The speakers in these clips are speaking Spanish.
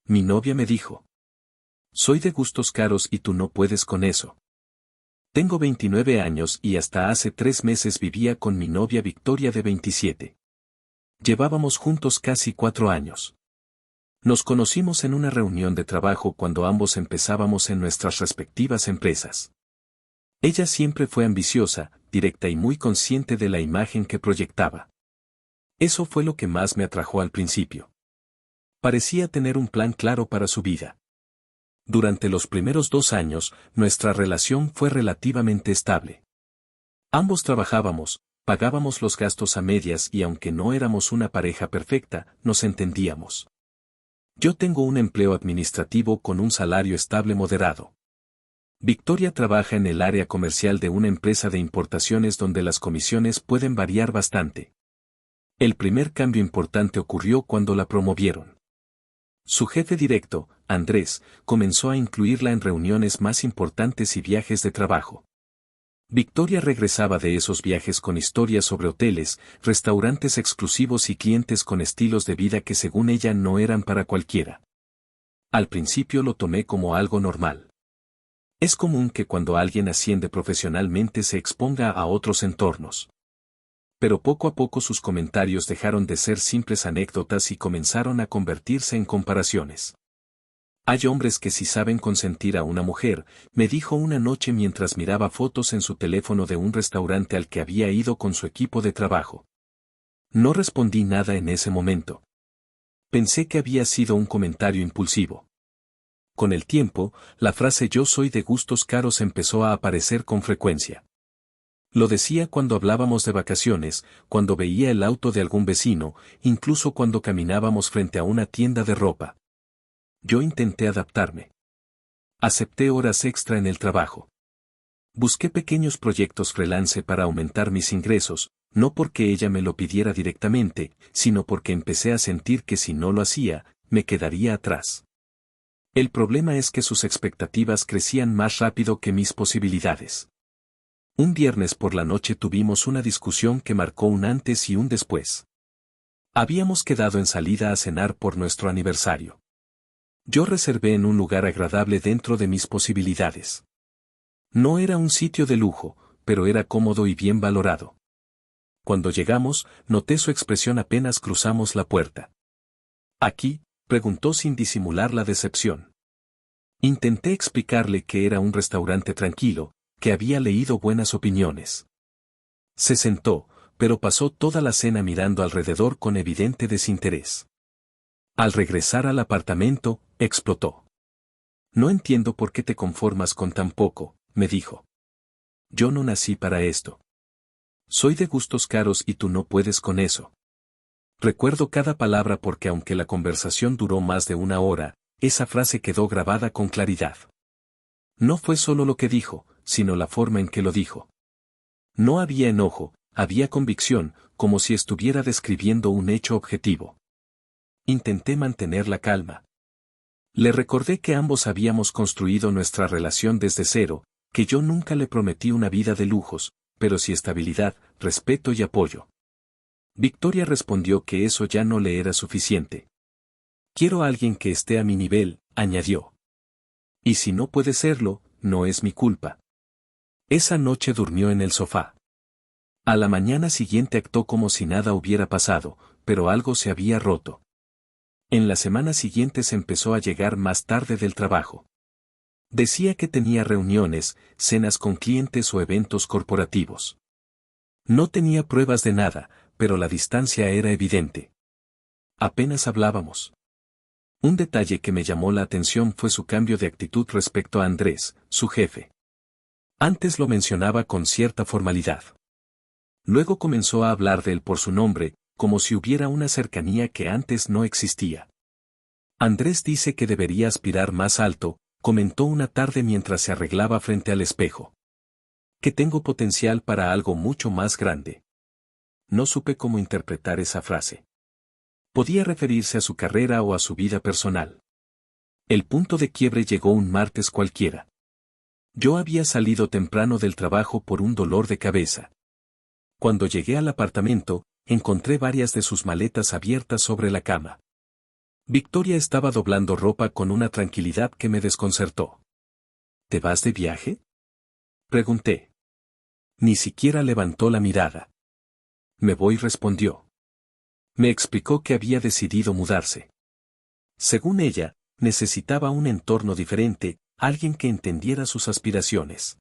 Mi novia me dijo. Soy de gustos caros y tú no puedes con eso. Tengo 29 años y hasta hace 3 meses vivía con mi novia Victoria de 27. Llevábamos juntos casi 4 años. Nos conocimos en una reunión de trabajo cuando ambos empezábamos en nuestras respectivas empresas. Ella siempre fue ambiciosa, directa y muy consciente de la imagen que proyectaba. Eso fue lo que más me atrajo al principio. Parecía tener un plan claro para su vida. Durante los primeros 2 años, nuestra relación fue relativamente estable. Ambos trabajábamos, pagábamos los gastos a medias y aunque no éramos una pareja perfecta, nos entendíamos. Yo tengo un empleo administrativo con un salario estable moderado. Victoria trabaja en el área comercial de una empresa de importaciones donde las comisiones pueden variar bastante. El primer cambio importante ocurrió cuando la promovieron. Su jefe directo, Andrés, comenzó a incluirla en reuniones más importantes y viajes de trabajo. Victoria regresaba de esos viajes con historias sobre hoteles, restaurantes exclusivos y clientes con estilos de vida que según ella no eran para cualquiera. Al principio lo tomé como algo normal. Es común que cuando alguien asciende profesionalmente se exponga a otros entornos. Pero poco a poco sus comentarios dejaron de ser simples anécdotas y comenzaron a convertirse en comparaciones. Hay hombres que sí saben consentir a una mujer, me dijo una noche mientras miraba fotos en su teléfono de un restaurante al que había ido con su equipo de trabajo. No respondí nada en ese momento. Pensé que había sido un comentario impulsivo. Con el tiempo, la frase "yo soy de gustos caros" empezó a aparecer con frecuencia. Lo decía cuando hablábamos de vacaciones, cuando veía el auto de algún vecino, incluso cuando caminábamos frente a una tienda de ropa. Yo intenté adaptarme. Acepté horas extra en el trabajo. Busqué pequeños proyectos freelance para aumentar mis ingresos, no porque ella me lo pidiera directamente, sino porque empecé a sentir que si no lo hacía, me quedaría atrás. El problema es que sus expectativas crecían más rápido que mis posibilidades. Un viernes por la noche tuvimos una discusión que marcó un antes y un después. Habíamos quedado en salida a cenar por nuestro aniversario. Yo reservé en un lugar agradable dentro de mis posibilidades. No era un sitio de lujo, pero era cómodo y bien valorado. Cuando llegamos, noté su expresión apenas cruzamos la puerta. ¿Aquí?, preguntó sin disimular la decepción. Intenté explicarle que era un restaurante tranquilo, que había leído buenas opiniones. Se sentó, pero pasó toda la cena mirando alrededor con evidente desinterés. Al regresar al apartamento, explotó. No entiendo por qué te conformas con tan poco, me dijo. Yo no nací para esto. Soy de gustos caros y tú no puedes con eso. Recuerdo cada palabra porque aunque la conversación duró más de 1 hora, esa frase quedó grabada con claridad. No fue solo lo que dijo, sino la forma en que lo dijo. No había enojo, había convicción, como si estuviera describiendo un hecho objetivo. Intenté mantener la calma. Le recordé que ambos habíamos construido nuestra relación desde cero, que yo nunca le prometí una vida de lujos, pero sí estabilidad, respeto y apoyo. Victoria respondió que eso ya no le era suficiente. Quiero a alguien que esté a mi nivel, añadió. Y si no puede serlo, no es mi culpa. Esa noche durmió en el sofá. A la mañana siguiente actuó como si nada hubiera pasado, pero algo se había roto. En la semana siguiente se empezó a llegar más tarde del trabajo. Decía que tenía reuniones, cenas con clientes o eventos corporativos. No tenía pruebas de nada, pero la distancia era evidente. Apenas hablábamos. Un detalle que me llamó la atención fue su cambio de actitud respecto a Andrés, su jefe. Antes lo mencionaba con cierta formalidad. Luego comenzó a hablar de él por su nombre, como si hubiera una cercanía que antes no existía. Andrés dice que debería aspirar más alto, comentó una tarde mientras se arreglaba frente al espejo. Que tengo potencial para algo mucho más grande. No supe cómo interpretar esa frase. Podía referirse a su carrera o a su vida personal. El punto de quiebre llegó un martes cualquiera. Yo había salido temprano del trabajo por un dolor de cabeza. Cuando llegué al apartamento, encontré varias de sus maletas abiertas sobre la cama. Victoria estaba doblando ropa con una tranquilidad que me desconcertó. ¿Te vas de viaje?, pregunté. Ni siquiera levantó la mirada. Me voy, respondió. Me explicó que había decidido mudarse. Según ella, necesitaba un entorno diferente, alguien que entendiera sus aspiraciones.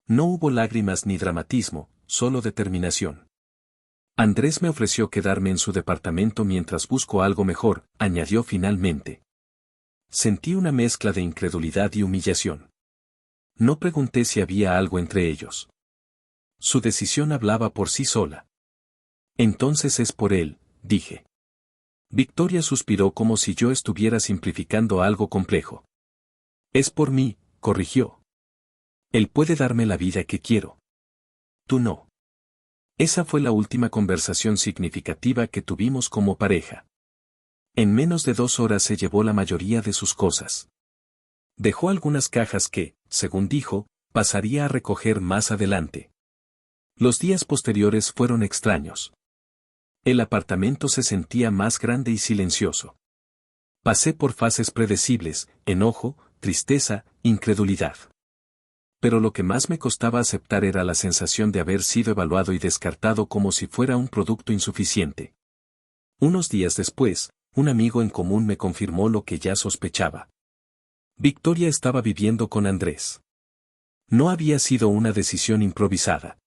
No hubo lágrimas ni dramatismo, solo determinación. Andrés me ofreció quedarme en su departamento mientras busco algo mejor, añadió finalmente. Sentí una mezcla de incredulidad y humillación. No pregunté si había algo entre ellos. Su decisión hablaba por sí sola. Entonces es por él, dije. Victoria suspiró como si yo estuviera simplificando algo complejo. Es por mí, corrigió. Él puede darme la vida que quiero. Tú no. Esa fue la última conversación significativa que tuvimos como pareja. En menos de 2 horas se llevó la mayoría de sus cosas. Dejó algunas cajas que, según dijo, pasaría a recoger más adelante. Los días posteriores fueron extraños. El apartamento se sentía más grande y silencioso. Pasé por fases predecibles, enojo, tristeza, incredulidad. Pero lo que más me costaba aceptar era la sensación de haber sido evaluado y descartado como si fuera un producto insuficiente. Unos días después, un amigo en común me confirmó lo que ya sospechaba. Victoria estaba viviendo con Andrés. No había sido una decisión improvisada.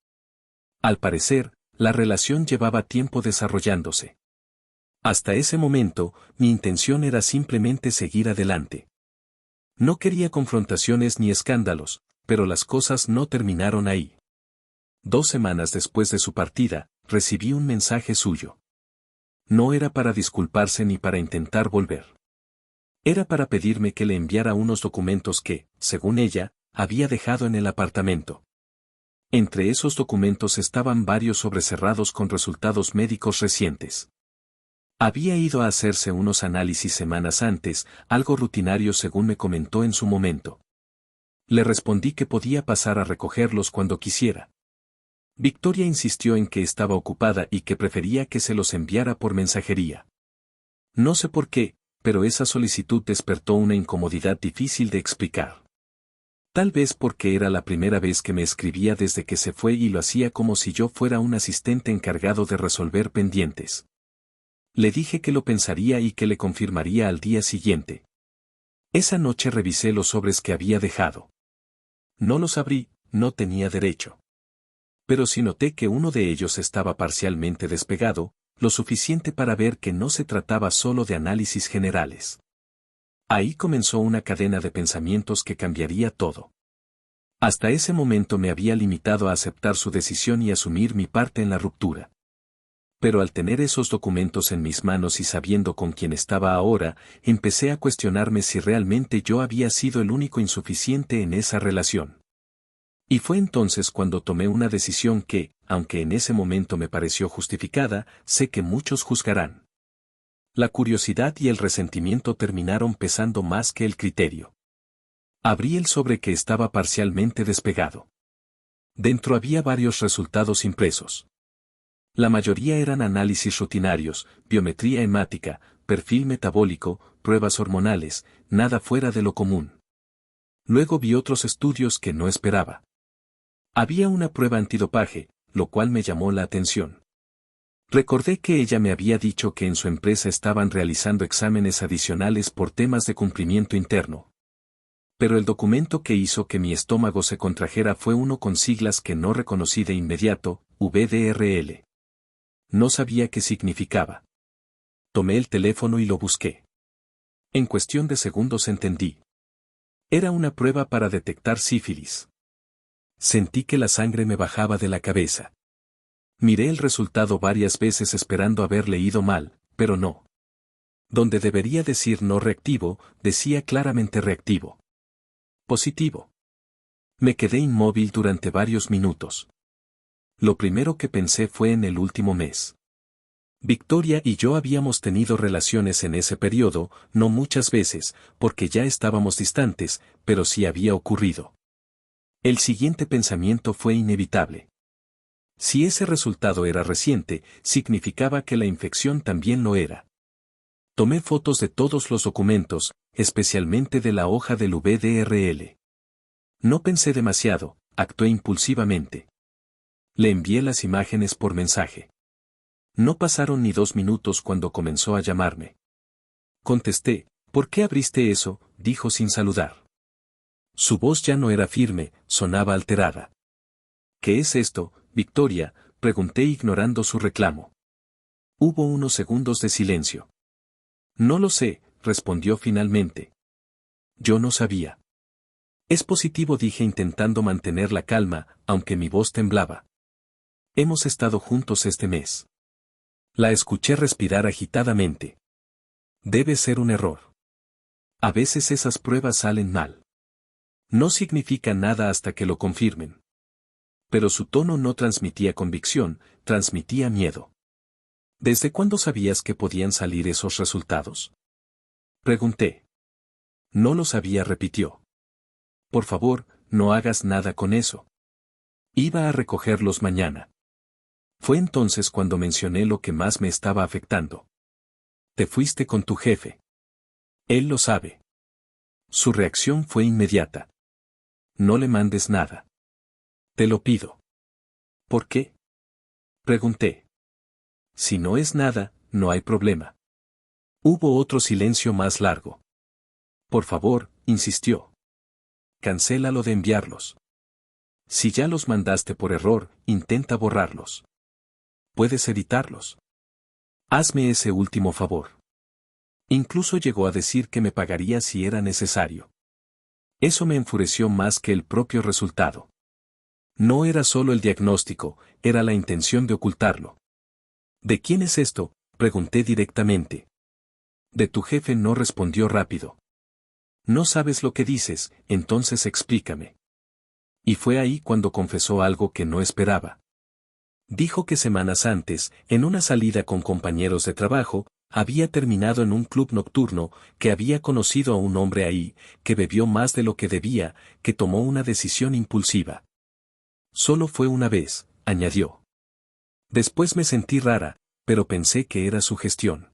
Al parecer, la relación llevaba tiempo desarrollándose. Hasta ese momento, mi intención era simplemente seguir adelante. No quería confrontaciones ni escándalos, pero las cosas no terminaron ahí. 2 semanas después de su partida, recibí un mensaje suyo. No era para disculparse ni para intentar volver. Era para pedirme que le enviara unos documentos que, según ella, había dejado en el apartamento. Entre esos documentos estaban varios sobrecerrados con resultados médicos recientes. Había ido a hacerse unos análisis semanas antes, algo rutinario según me comentó en su momento. Le respondí que podía pasar a recogerlos cuando quisiera. Victoria insistió en que estaba ocupada y que prefería que se los enviara por mensajería. No sé por qué, pero esa solicitud despertó una incomodidad difícil de explicar. Tal vez porque era la primera vez que me escribía desde que se fue y lo hacía como si yo fuera un asistente encargado de resolver pendientes. Le dije que lo pensaría y que le confirmaría al día siguiente. Esa noche revisé los sobres que había dejado. No los abrí, no tenía derecho. Pero sí noté que uno de ellos estaba parcialmente despegado, lo suficiente para ver que no se trataba solo de análisis generales. Ahí comenzó una cadena de pensamientos que cambiaría todo. Hasta ese momento me había limitado a aceptar su decisión y asumir mi parte en la ruptura. Pero al tener esos documentos en mis manos y sabiendo con quién estaba ahora, empecé a cuestionarme si realmente yo había sido el único insuficiente en esa relación. Y fue entonces cuando tomé una decisión que, aunque en ese momento me pareció justificada, sé que muchos juzgarán. La curiosidad y el resentimiento terminaron pesando más que el criterio. Abrí el sobre que estaba parcialmente despegado. Dentro había varios resultados impresos. La mayoría eran análisis rutinarios, biometría hemática, perfil metabólico, pruebas hormonales, nada fuera de lo común. Luego vi otros estudios que no esperaba. Había una prueba antidopaje, lo cual me llamó la atención. Recordé que ella me había dicho que en su empresa estaban realizando exámenes adicionales por temas de cumplimiento interno. Pero el documento que hizo que mi estómago se contrajera fue uno con siglas que no reconocí de inmediato, VDRL. No sabía qué significaba. Tomé el teléfono y lo busqué. En cuestión de segundos entendí. Era una prueba para detectar sífilis. Sentí que la sangre me bajaba de la cabeza. Miré el resultado varias veces esperando haber leído mal, pero no. Donde debería decir no reactivo, decía claramente reactivo. Positivo. Me quedé inmóvil durante varios minutos. Lo primero que pensé fue en el último mes. Victoria y yo habíamos tenido relaciones en ese periodo, no muchas veces, porque ya estábamos distantes, pero sí había ocurrido. El siguiente pensamiento fue inevitable. Si ese resultado era reciente, significaba que la infección también lo era. Tomé fotos de todos los documentos, especialmente de la hoja del VDRL. No pensé demasiado, actué impulsivamente. Le envié las imágenes por mensaje. No pasaron ni 2 minutos cuando comenzó a llamarme. Contesté, ¿por qué abriste eso?, dijo sin saludar. Su voz ya no era firme, sonaba alterada. ¿Qué es esto, Victoria?, pregunté ignorando su reclamo. Hubo unos segundos de silencio. No lo sé, respondió finalmente. Yo no sabía. Es positivo, dije intentando mantener la calma, aunque mi voz temblaba. Hemos estado juntos este mes. La escuché respirar agitadamente. Debe ser un error. A veces esas pruebas salen mal. No significa nada hasta que lo confirmen. Pero su tono no transmitía convicción, transmitía miedo. ¿Desde cuándo sabías que podían salir esos resultados?, pregunté. No lo sabía, repitió. Por favor, no hagas nada con eso. Iba a recogerlos mañana. Fue entonces cuando mencioné lo que más me estaba afectando. Te fuiste con tu jefe. Él lo sabe. Su reacción fue inmediata. No le mandes nada. Te lo pido. ¿Por qué?, pregunté. Si no es nada, no hay problema. Hubo otro silencio más largo. Por favor, insistió. Cancélalo de enviarlos. Si ya los mandaste por error, intenta borrarlos. Puedes editarlos. Hazme ese último favor. Incluso llegó a decir que me pagaría si era necesario. Eso me enfureció más que el propio resultado. No era solo el diagnóstico, era la intención de ocultarlo. ¿De quién es esto?, pregunté directamente. De tu jefe, no, respondió rápido. No sabes lo que dices, entonces explícame. Y fue ahí cuando confesó algo que no esperaba. Dijo que semanas antes, en una salida con compañeros de trabajo, había terminado en un club nocturno, que había conocido a un hombre ahí, que bebió más de lo que debía, que tomó una decisión impulsiva. Solo fue una vez, añadió. Después me sentí rara, pero pensé que era su gestión.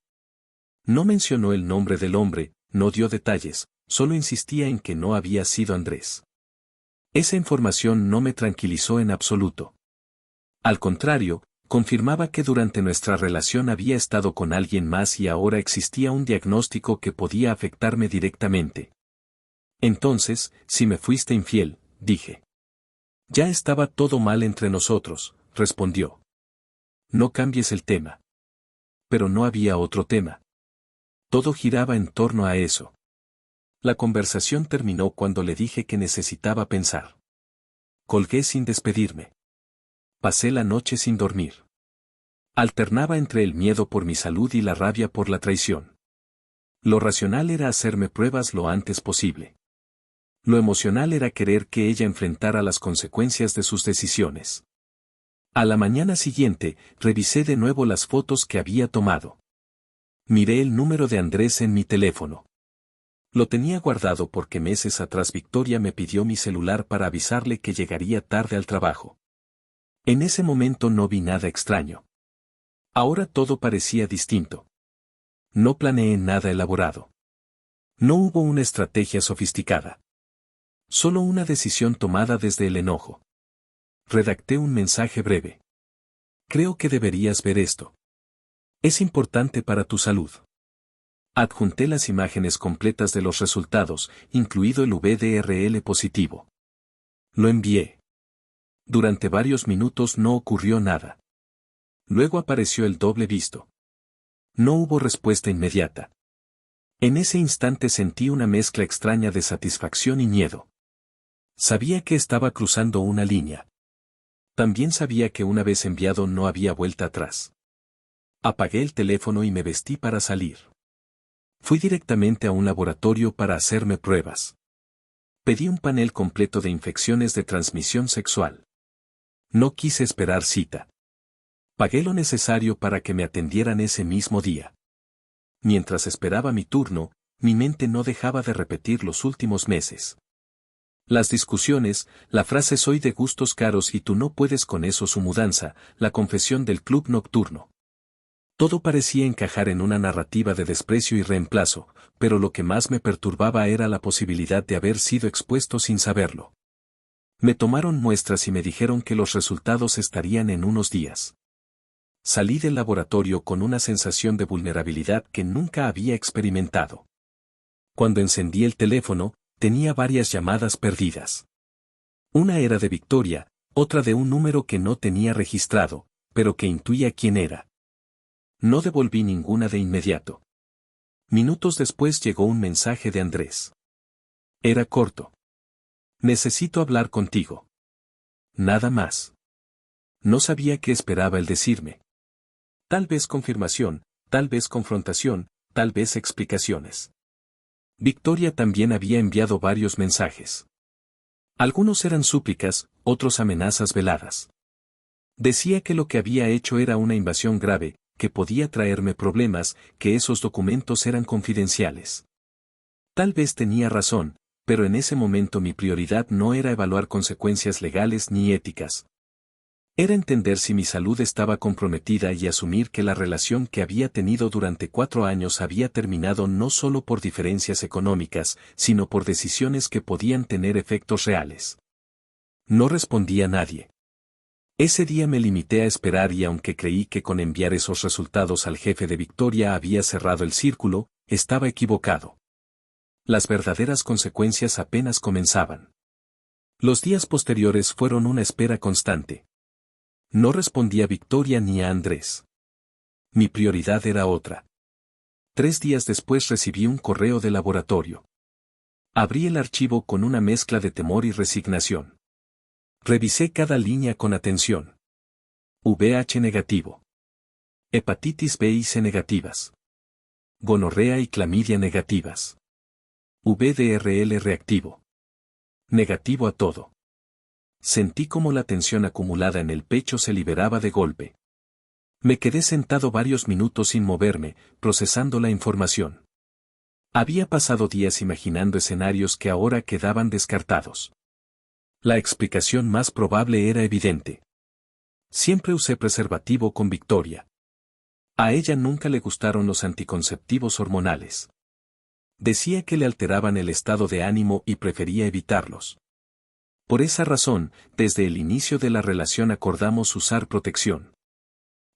No mencionó el nombre del hombre, no dio detalles, solo insistía en que no había sido Andrés. Esa información no me tranquilizó en absoluto. Al contrario, confirmaba que durante nuestra relación había estado con alguien más y ahora existía un diagnóstico que podía afectarme directamente. Entonces, si me fuiste infiel, dije. Ya estaba todo mal entre nosotros, respondió. No cambies el tema. Pero no había otro tema. Todo giraba en torno a eso. La conversación terminó cuando le dije que necesitaba pensar. Colgué sin despedirme. Pasé la noche sin dormir. Alternaba entre el miedo por mi salud y la rabia por la traición. Lo racional era hacerme pruebas lo antes posible. Lo emocional era querer que ella enfrentara las consecuencias de sus decisiones. A la mañana siguiente, revisé de nuevo las fotos que había tomado. Miré el número de Andrés en mi teléfono. Lo tenía guardado porque meses atrás Victoria me pidió mi celular para avisarle que llegaría tarde al trabajo. En ese momento no vi nada extraño. Ahora todo parecía distinto. No planeé nada elaborado. No hubo una estrategia sofisticada. Solo una decisión tomada desde el enojo. Redacté un mensaje breve. Creo que deberías ver esto. Es importante para tu salud. Adjunté las imágenes completas de los resultados, incluido el VDRL positivo. Lo envié. Durante varios minutos no ocurrió nada. Luego apareció el doble visto. No hubo respuesta inmediata. En ese instante sentí una mezcla extraña de satisfacción y miedo. Sabía que estaba cruzando una línea. También sabía que una vez enviado no había vuelta atrás. Apagué el teléfono y me vestí para salir. Fui directamente a un laboratorio para hacerme pruebas. Pedí un panel completo de infecciones de transmisión sexual. No quise esperar cita. Pagué lo necesario para que me atendieran ese mismo día. Mientras esperaba mi turno, mi mente no dejaba de repetir los últimos meses. Las discusiones, la frase soy de gustos caros y tú no puedes con eso, su mudanza, la confesión del club nocturno. Todo parecía encajar en una narrativa de desprecio y reemplazo, pero lo que más me perturbaba era la posibilidad de haber sido expuesto sin saberlo. Me tomaron muestras y me dijeron que los resultados estarían en unos días. Salí del laboratorio con una sensación de vulnerabilidad que nunca había experimentado. Cuando encendí el teléfono, tenía varias llamadas perdidas. Una era de Victoria, otra de un número que no tenía registrado, pero que intuía quién era. No devolví ninguna de inmediato. Minutos después llegó un mensaje de Andrés. Era corto. Necesito hablar contigo. Nada más. No sabía qué esperaba el decirme. Tal vez confirmación, tal vez confrontación, tal vez explicaciones. Victoria también había enviado varios mensajes. Algunos eran súplicas, otros amenazas veladas. Decía que lo que había hecho era una invasión grave, que podía traerme problemas, que esos documentos eran confidenciales. Tal vez tenía razón, pero en ese momento mi prioridad no era evaluar consecuencias legales ni éticas. Era entender si mi salud estaba comprometida y asumir que la relación que había tenido durante 4 años había terminado no solo por diferencias económicas, sino por decisiones que podían tener efectos reales. No respondí a nadie. Ese día me limité a esperar y aunque creí que con enviar esos resultados al jefe de Victoria había cerrado el círculo, estaba equivocado. Las verdaderas consecuencias apenas comenzaban. Los días posteriores fueron una espera constante. No respondí a Victoria ni a Andrés. Mi prioridad era otra. 3 días después recibí un correo de laboratorio. Abrí el archivo con una mezcla de temor y resignación. Revisé cada línea con atención. VIH negativo. Hepatitis B y C negativas. Gonorrea y clamidia negativas. VDRL reactivo. Negativo a todo. Sentí como la tensión acumulada en el pecho se liberaba de golpe. Me quedé sentado varios minutos sin moverme, procesando la información. Había pasado días imaginando escenarios que ahora quedaban descartados. La explicación más probable era evidente. Siempre usé preservativo con Victoria. A ella nunca le gustaron los anticonceptivos hormonales. Decía que le alteraban el estado de ánimo y prefería evitarlos. Por esa razón, desde el inicio de la relación acordamos usar protección.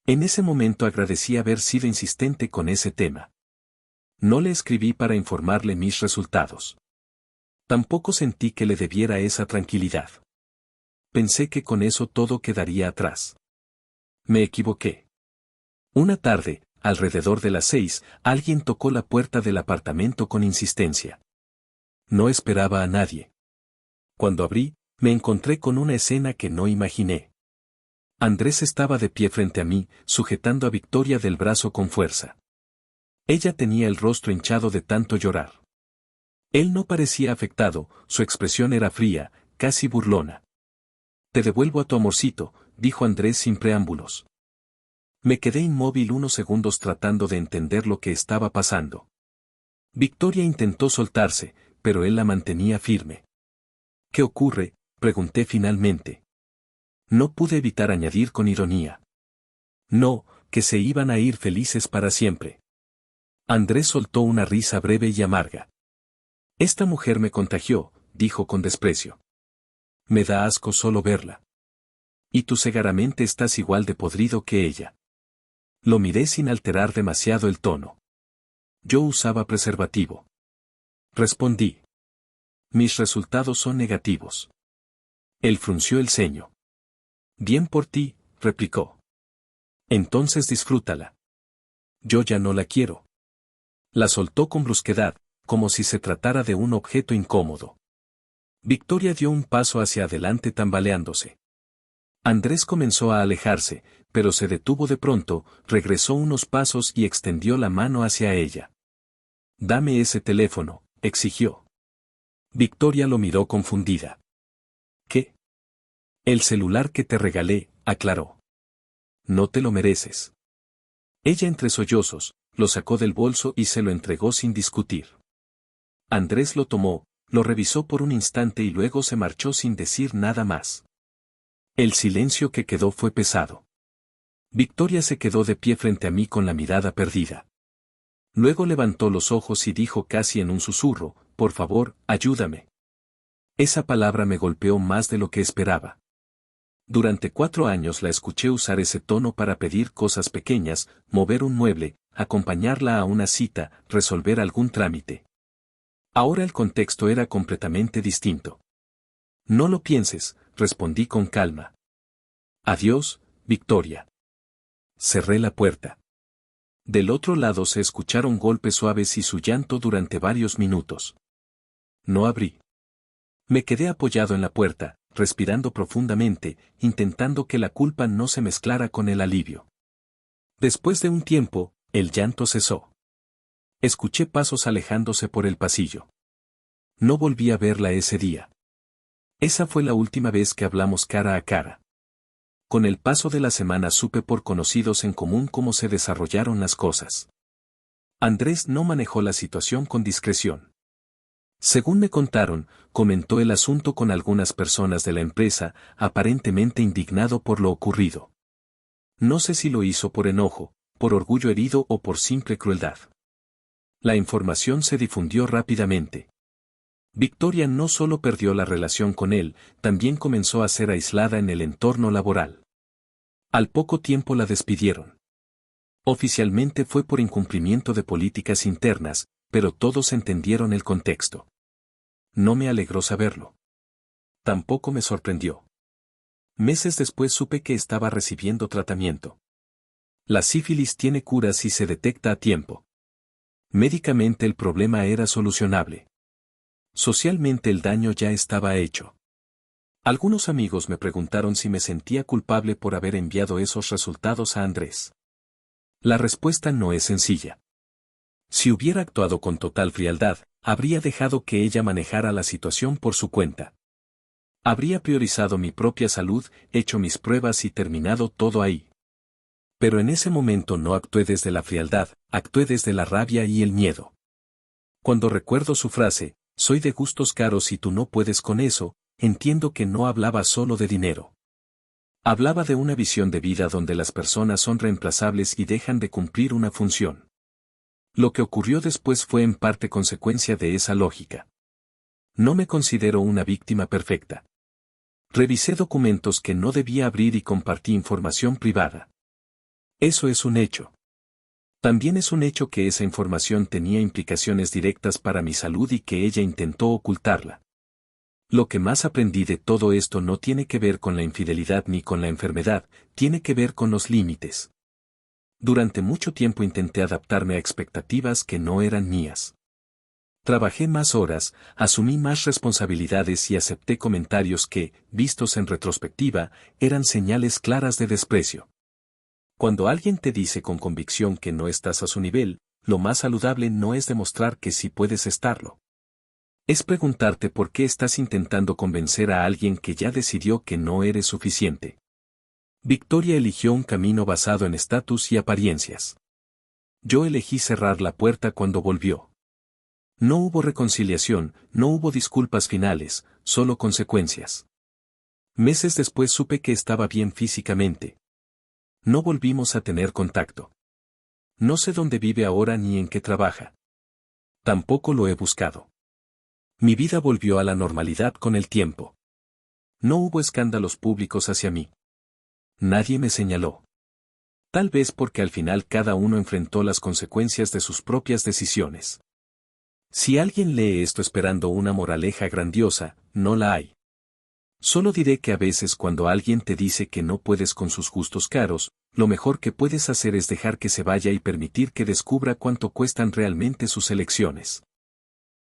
En ese momento agradecí haber sido insistente con ese tema. No le escribí para informarle mis resultados. Tampoco sentí que le debiera esa tranquilidad. Pensé que con eso todo quedaría atrás. Me equivoqué. Una tarde, alrededor de las 6, alguien tocó la puerta del apartamento con insistencia. No esperaba a nadie. Cuando abrí, me encontré con una escena que no imaginé. Andrés estaba de pie frente a mí, sujetando a Victoria del brazo con fuerza. Ella tenía el rostro hinchado de tanto llorar. Él no parecía afectado, su expresión era fría, casi burlona. Te devuelvo a tu amorcito, dijo Andrés sin preámbulos. Me quedé inmóvil unos segundos tratando de entender lo que estaba pasando. Victoria intentó soltarse, pero él la mantenía firme. ¿Qué ocurre?, pregunté finalmente. No pude evitar añadir con ironía. No, que se iban a ir felices para siempre. Andrés soltó una risa breve y amarga. Esta mujer me contagió, dijo con desprecio. Me da asco solo verla. Y tú seguramente estás igual de podrido que ella. Lo miré sin alterar demasiado el tono. Yo usaba preservativo. Respondí. Mis resultados son negativos. Él frunció el ceño. Bien por ti, replicó. Entonces disfrútala. Yo ya no la quiero. La soltó con brusquedad, como si se tratara de un objeto incómodo. Victoria dio un paso hacia adelante tambaleándose. Andrés comenzó a alejarse, pero se detuvo de pronto, regresó unos pasos y extendió la mano hacia ella. Dame ese teléfono, exigió. Victoria lo miró confundida. ¿Qué? El celular que te regalé, aclaró. No te lo mereces. Ella entre sollozos, lo sacó del bolso y se lo entregó sin discutir. Andrés lo tomó, lo revisó por un instante y luego se marchó sin decir nada más. El silencio que quedó fue pesado. Victoria se quedó de pie frente a mí con la mirada perdida. Luego levantó los ojos y dijo casi en un susurro, por favor, ayúdame. Esa palabra me golpeó más de lo que esperaba. Durante 4 años la escuché usar ese tono para pedir cosas pequeñas, mover un mueble, acompañarla a una cita, resolver algún trámite. Ahora el contexto era completamente distinto. No lo pienses, respondí con calma. Adiós, Victoria. Cerré la puerta. Del otro lado se escucharon golpes suaves y su llanto durante varios minutos. No abrí. Me quedé apoyado en la puerta, respirando profundamente, intentando que la culpa no se mezclara con el alivio. Después de un tiempo, el llanto cesó. Escuché pasos alejándose por el pasillo. No volví a verla ese día. Esa fue la última vez que hablamos cara a cara. Con el paso de la semana supe por conocidos en común cómo se desarrollaron las cosas. Andrés no manejó la situación con discreción. Según me contaron, comentó el asunto con algunas personas de la empresa, aparentemente indignado por lo ocurrido. No sé si lo hizo por enojo, por orgullo herido o por simple crueldad. La información se difundió rápidamente. Victoria no solo perdió la relación con él, también comenzó a ser aislada en el entorno laboral. Al poco tiempo la despidieron. Oficialmente fue por incumplimiento de políticas internas, pero todos entendieron el contexto. No me alegró saberlo. Tampoco me sorprendió. Meses después supe que estaba recibiendo tratamiento. La sífilis tiene cura si se detecta a tiempo. Médicamente el problema era solucionable. Socialmente el daño ya estaba hecho. Algunos amigos me preguntaron si me sentía culpable por haber enviado esos resultados a Andrés. La respuesta no es sencilla. Si hubiera actuado con total frialdad, habría dejado que ella manejara la situación por su cuenta. Habría priorizado mi propia salud, hecho mis pruebas y terminado todo ahí. Pero en ese momento no actué desde la frialdad, actué desde la rabia y el miedo. Cuando recuerdo su frase, soy de gustos caros y tú no puedes con eso, entiendo que no hablaba solo de dinero. Hablaba de una visión de vida donde las personas son reemplazables y dejan de cumplir una función. Lo que ocurrió después fue en parte consecuencia de esa lógica. No me considero una víctima perfecta. Revisé documentos que no debía abrir y compartí información privada. Eso es un hecho. También es un hecho que esa información tenía implicaciones directas para mi salud y que ella intentó ocultarla. Lo que más aprendí de todo esto no tiene que ver con la infidelidad ni con la enfermedad, tiene que ver con los límites. Durante mucho tiempo intenté adaptarme a expectativas que no eran mías. Trabajé más horas, asumí más responsabilidades y acepté comentarios que, vistos en retrospectiva, eran señales claras de desprecio. Cuando alguien te dice con convicción que no estás a su nivel, lo más saludable no es demostrar que sí puedes estarlo. Es preguntarte por qué estás intentando convencer a alguien que ya decidió que no eres suficiente. Victoria eligió un camino basado en estatus y apariencias. Yo elegí cerrar la puerta cuando volvió. No hubo reconciliación, no hubo disculpas finales, solo consecuencias. Meses después supe que estaba bien físicamente. No volvimos a tener contacto. No sé dónde vive ahora ni en qué trabaja. Tampoco lo he buscado. Mi vida volvió a la normalidad con el tiempo. No hubo escándalos públicos hacia mí. Nadie me señaló. Tal vez porque al final cada uno enfrentó las consecuencias de sus propias decisiones. Si alguien lee esto esperando una moraleja grandiosa, no la hay. Solo diré que a veces cuando alguien te dice que no puedes con sus gustos caros, lo mejor que puedes hacer es dejar que se vaya y permitir que descubra cuánto cuestan realmente sus elecciones.